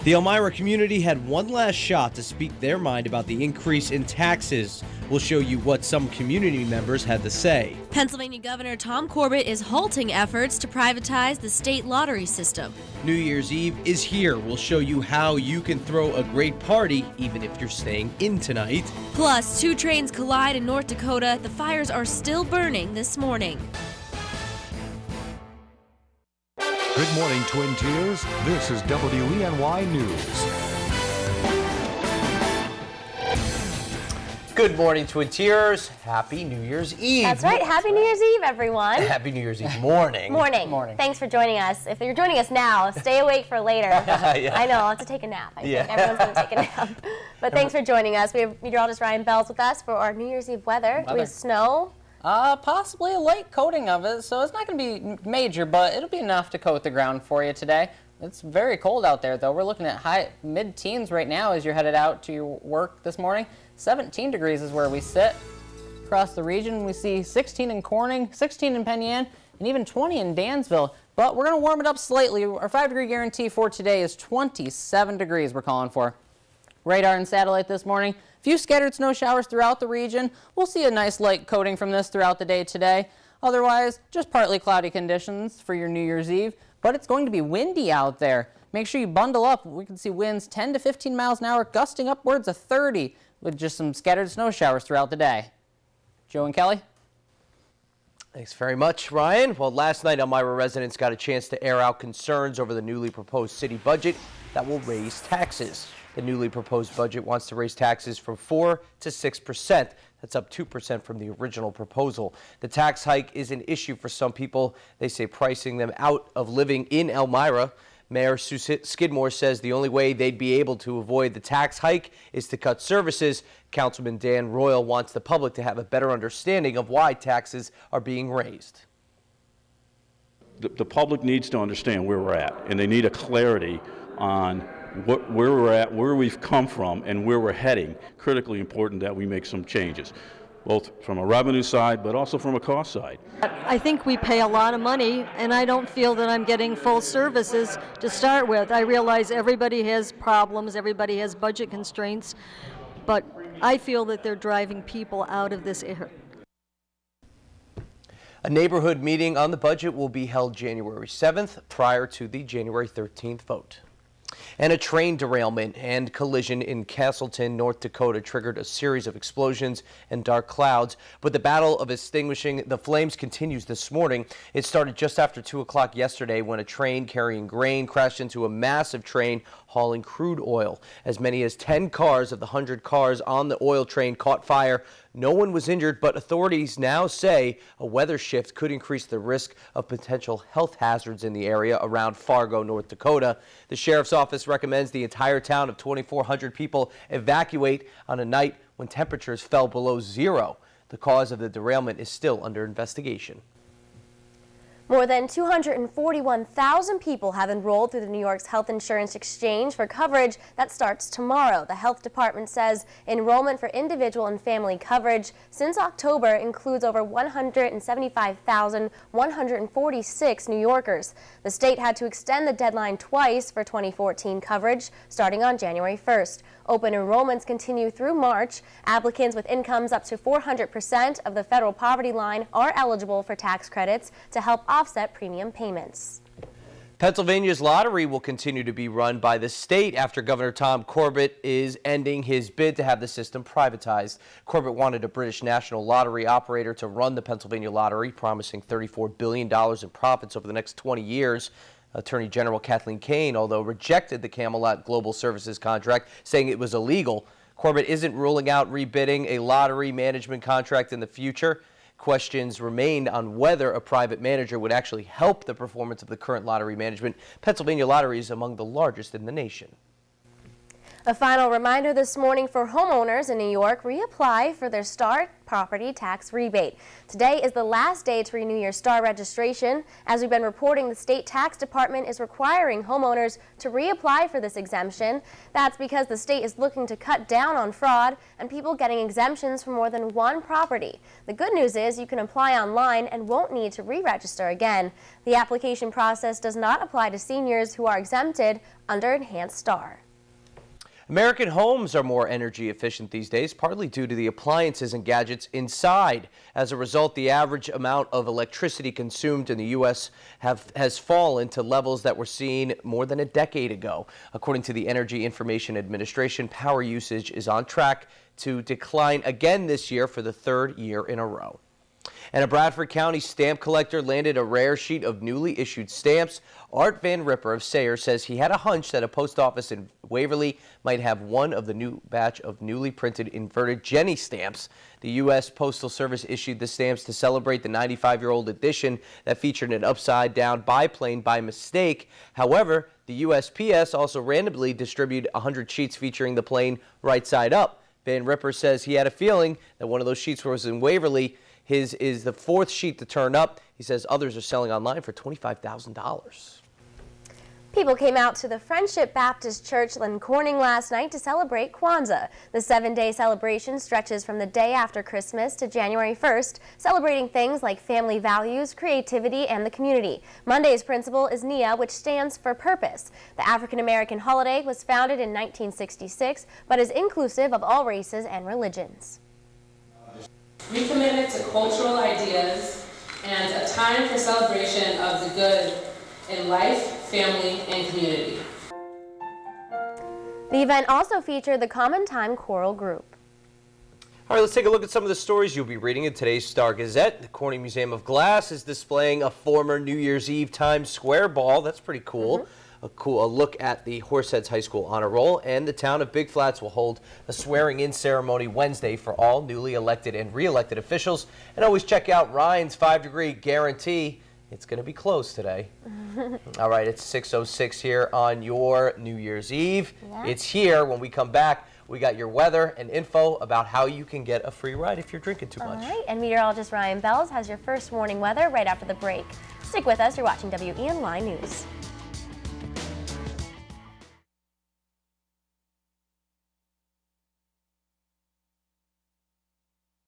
The Elmira community had one last shot to speak their mind about the increase in taxes. We'll show you what some community members had to say. Pennsylvania Governor Tom Corbett is halting efforts to privatize the state lottery system. New Year's Eve is here. We'll show you how you can throw a great party even if you're staying in tonight. Plus, 2 trains collide in North Dakota. The fires are still burning this morning. Good morning, Twin Tiers. This is WENY News. Good morning, Twin Tiers. Happy New Year's Eve. That's right. Happy New Year's Eve, everyone. Happy New Year's Eve morning. Morning. Thanks for joining us. If you're joining us now, stay awake for later. Yeah. I know, I'll have to take a nap. I think everyone's going to take a nap. But thanks for joining us. We have meteorologist Ryan Bells with us for our New Year's Eve weather. Do we have snow? Possibly a light coating of it, so it's not going to be major, but it'll be enough to coat the ground for you today. It's very cold out there, though. We're looking at mid-teens right now as you're headed out to your work this morning. 17 degrees is where we sit. Across the region, we see 16 in Corning, 16 in Penn Yan, and even 20 in Dansville. But we're going to warm it up slightly. Our 5-degree guarantee for today is 27 degrees we're calling for. Radar and satellite this morning. A few scattered snow showers throughout the region. We'll see a nice light coating from this throughout the day today. Otherwise, just partly cloudy conditions for your New Year's Eve, but it's going to be windy out there. Make sure you bundle up. We can see winds 10 to 15 miles an hour, gusting upwards of 30 with just some scattered snow showers throughout the day. Joe and Kelly? Thanks very much, Ryan. Well, last night, Elmira residents got a chance to air out concerns over the newly proposed city budget that will raise taxes. The newly proposed budget wants to raise taxes from 4 to 6%. That's up 2% from the original proposal. The tax hike is an issue for some people. They say pricing them out of living in Elmira. Mayor Sue Skidmore says the only way they'd be able to avoid the tax hike is to cut services. Councilman Dan Royal wants the public to have a better understanding of why taxes are being raised. The public needs to understand where we're at, and they need a clarity on where we're at, where we've come from, and where we're heading. Critically important that we make some changes, both from a revenue side, but also from a cost side. I think we pay a lot of money, and I don't feel that I'm getting full services to start with. I realize everybody has problems, everybody has budget constraints, but I feel that they're driving people out of this area. A neighborhood meeting on the budget will be held January 7th prior to the January 13th vote. And a train derailment and collision in Castleton, North Dakota triggered a series of explosions and dark clouds, but the battle of extinguishing the flames continues this morning. It started just after 2 o'clock yesterday when a train carrying grain crashed into a massive train hauling crude oil. As many as 10 cars of the 100 cars on the oil train caught fire. No one was injured, but authorities now say a weather shift could increase the risk of potential health hazards in the area around Fargo, North Dakota. The sheriff's office recommends the entire town of 2,400 people evacuate on a night when temperatures fell below zero. The cause of the derailment is still under investigation. More than 241,000 people have enrolled through the New York's Health Insurance Exchange for coverage that starts tomorrow. The health department says enrollment for individual and family coverage since October includes over 175,146 New Yorkers. The state had to extend the deadline twice for 2014 coverage, starting on January 1st. Open enrollments continue through March. Applicants with incomes up to 400% of the federal poverty line are eligible for tax credits to help offset premium payments. Pennsylvania's lottery will continue to be run by the state after Governor Tom Corbett is ending his bid to have the system privatized. Corbett wanted a British National Lottery operator to run the Pennsylvania lottery, promising $34 billion in profits over the next 20 years. Attorney General Kathleen Kane, although rejected the Camelot Global Services contract, saying it was illegal. Corbett isn't ruling out rebidding a lottery management contract in the future. Questions remain on whether a private manager would actually help the performance of the current lottery management. Pennsylvania Lottery is among the largest in the nation. A final reminder this morning for homeowners in New York: reapply for their STAR property tax rebate. Today is the last day to renew your STAR registration. As we've been reporting, the state tax department is requiring homeowners to reapply for this exemption. That's because the state is looking to cut down on fraud and people getting exemptions for more than one property. The good news is you can apply online and won't need to re-register again. The application process does not apply to seniors who are exempted under Enhanced STAR. American homes are more energy efficient these days, partly due to the appliances and gadgets inside. As a result, the average amount of electricity consumed in the U.S. has fallen to levels that were seen more than a decade ago. According to the Energy Information Administration, power usage is on track to decline again this year for the third year in a row. And a Bradford County stamp collector landed a rare sheet of newly issued stamps. Art Van Ripper of Sayre says he had a hunch that a post office in Waverly might have one of the new batch of newly printed inverted Jenny stamps. The U.S. Postal Service issued the stamps to celebrate the 95-year-old edition that featured an upside-down biplane by mistake. However, the USPS also randomly distributed 100 sheets featuring the plane right side up. Van Ripper says he had a feeling that one of those sheets was in Waverly. His is the fourth sheet to turn up. He says others are selling online for $25,000. People came out to the Friendship Baptist Church in Corning last night to celebrate Kwanzaa. The 7-day celebration stretches from the day after Christmas to January 1st, celebrating things like family values, creativity, and the community. Monday's principle is Nia, which stands for purpose. The African-American holiday was founded in 1966, but is inclusive of all races and religions. Recommitted to cultural ideas and a time for celebration of the good in life, family, and community. The event also featured the Common Time Choral Group. All right, let's take a look at some of the stories you'll be reading in today's Star Gazette. The Corning Museum of Glass is displaying a former New Year's Eve Times Square ball. That's pretty cool. A look at the Horseheads High School Honor Roll, and the town of Big Flats will hold a swearing-in ceremony Wednesday for all newly elected and re-elected officials. And always check out Ryan's 5-degree guarantee. It's going to be closed today. All right, it's 6:06 here on your New Year's Eve. Yeah. It's here. When we come back, we got your weather and info about how you can get a free ride if you're drinking too much. All right, and meteorologist Ryan Bells has your first morning weather right after the break. Stick with us. You're watching WENY News.